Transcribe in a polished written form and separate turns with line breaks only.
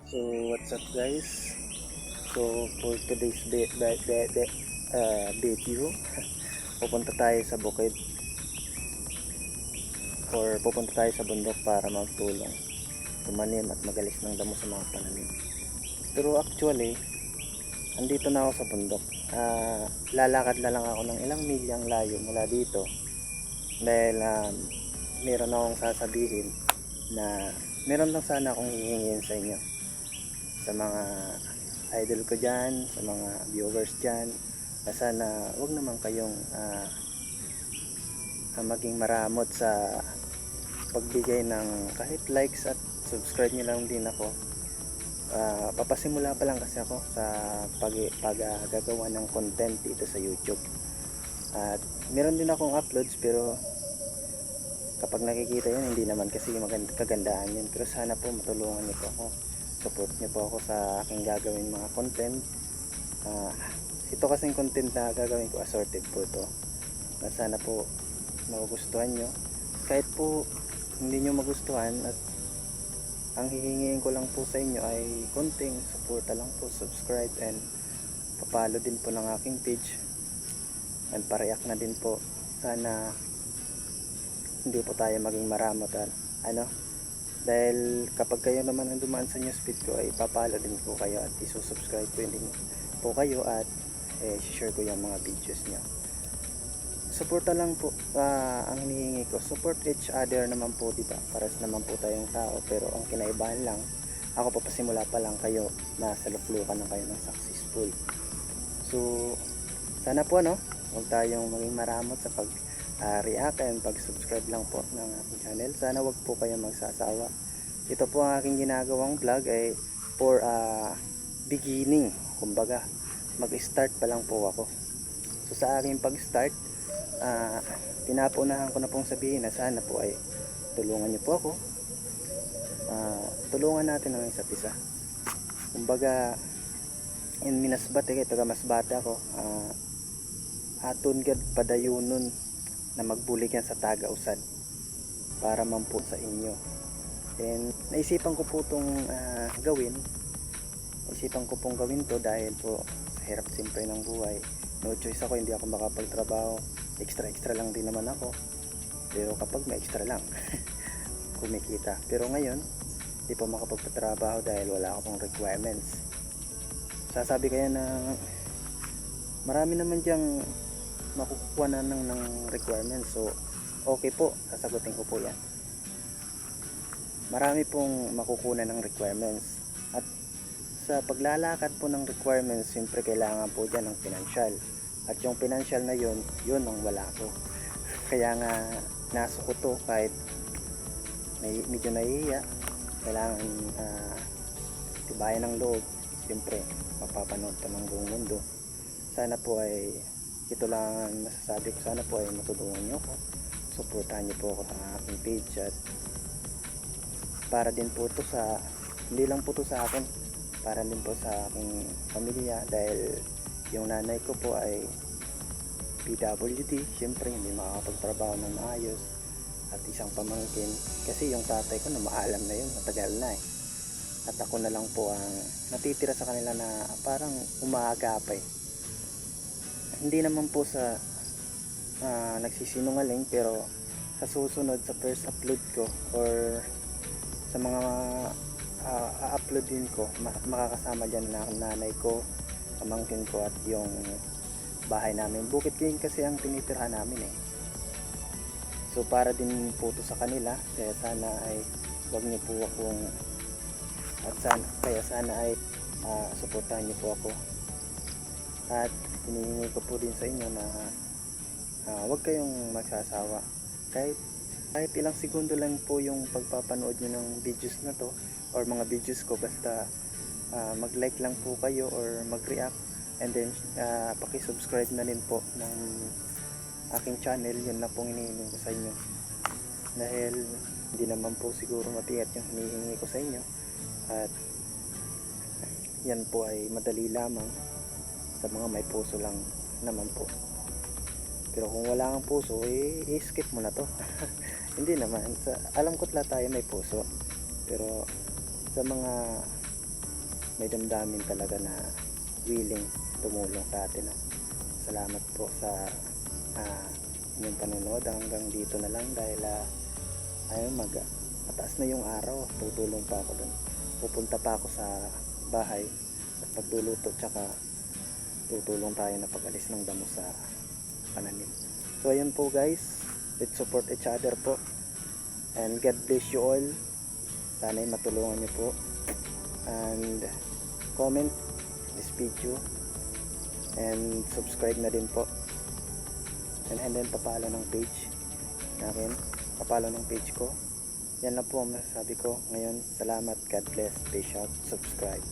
So what's up guys? So for today's video, pupunta tayo sa bukid or pupunta tayo sa bundok para magtulong, tumanim at magalis ng damo sa mga pananim. Pero actually, andito na ako sa bundok. Lalakad na lang ako ng ilang milyang layo mula dito dahil meron akong sasabihin na meron lang sana akong hihingin sa inyo, sa mga idol ko dyan, sa mga viewers dyan, na sana wag naman kayong maging maramot sa pagbigay ng kahit likes at subscribe nyo lang din ako. Papasimula pa lang kasi ako sa paggagawa ng content dito sa YouTube, at meron din akong uploads, pero kapag nakikita yun, hindi naman kasi kagandaan yun. Pero sana po matulungan nyo po ako, support nyo po ako sa aking gagawin mga content. Ito kasing content na gagawin ko, assorted po ito, na sana po magugustuhan nyo. Kahit po hindi nyo magustuhan, at ang hihingiin ko lang po sa inyo ay konting suporta lang po, subscribe and papalo din po ng aking page, and pareak na din po. Sana hindi po tayo maging maramot dahil kapag kayo naman ang dumaan sa newsfeed ko, ay papalo din po kayo at isusubscribe ko din po kayo, at share ko yung mga videos nyo. Suporta lang po ang hinihingi ko. Support each other naman po, diba? Pares naman po tayong tao, pero ang kinaibahan lang, ako papasimula pa lang, kayo nasa luklukan na kayo ng successful. So sana po huwag tayong maging maramot sa react and pag-subscribe lang po ng aking channel. Sana wag po kayong magsasawa. Ito po ang aking ginagawang vlog ay for beginning, kumbaga mag-start pa lang po ako. So sa aking pag-start, pinapaunahan ko na pong sabihin na sana po ay tulungan niyo po ako. Tulungan natin ang isa't isa. Kumbaga, in minasbate taga masbate ako, aton gad padayunon na magbulig yan sa taga-usad para man po sa inyo. And naisipan ko po itong gawin. Naisipan ko pong gawin to dahil po sa hirap siyempre ng buhay. No choice ako, hindi ako makapagtrabaho. Extra lang din naman ako, pero kapag may extra lang kumikita. Pero ngayon hindi pa makapagpatrabaho dahil wala akong requirements. Sasabi kayo na marami naman diyang makukuha na ng requirements. So okay po, sasagutin ko po yan. Marami pong makukuha ng requirements, at sa paglalakad po ng requirements, siyempre kailangan po dyan ng financial, at yung financial na yun ang wala ko. Kaya nga naso ko to, kahit medyo nahihiya, kailangan tibayan ng loob. Siyempre mapapanood pa ng buong mundo. Sana po ay ito lang ang masasabi ko. Sana po ay matulungan nyo ako, suportahan nyo po ako sa aking page, at para din po ito sa, hindi lang po ito sa akin, para din po sa aking pamilya, dahil yung nanay ko po ay PWD, syempre hindi makakapagtrabaho ng maayos, at isang pamangkin, kasi yung tatay ko na maalam na yun, matagal na at ako na lang po ang natitira sa kanila na parang umaagapay. Hindi naman po sa nagsisinungaling, pero sa susunod, sa first upload ko or sa mga upload din ko, makakasama dyan na nanay ko, pamangkin ko, at yung bahay namin. Bukid King kasi ang tinitirhan namin So para din po to sa kanila, kaya sana ay wag niyo po akong, sana ay suportahan niyo po ako. At hinihingi ko po din sa inyo na huwag kayong magsasawa. Kahit ilang segundo lang po yung pagpapanood nyo ng videos na to or mga videos ko, basta mag-like lang po kayo or mag-react, and then paki-subscribe na din po ng aking channel. Yun na pong hinihingi ko sa inyo, dahil hindi naman po siguro matiyak yung hinihingi ko sa inyo, at yan po ay madali lamang sa mga may puso lang naman po. Pero kung wala kang puso, i-skip mo na to. Hindi naman, alam ko't lahat tayo may puso, pero sa mga may damdamin talaga na willing tumulong sa atin. No? Salamat po sa inyong panonood. Hanggang dito na lang dahil ayun, mataas na yung araw. Tutulong pa ako dun. Pupunta pa ako sa bahay at pagluluto, tsaka tutulong tayo na pag-alis ng damo sa pananim. So ayun po guys, let's support each other po, and God bless you all. Sana'y matulungan nyo po, and comment this video and subscribe na din po, and then papalo ng page natin, papalo ng page ko. Yan lang po ang masasabi ko ngayon. Salamat, God bless, peace out, subscribe.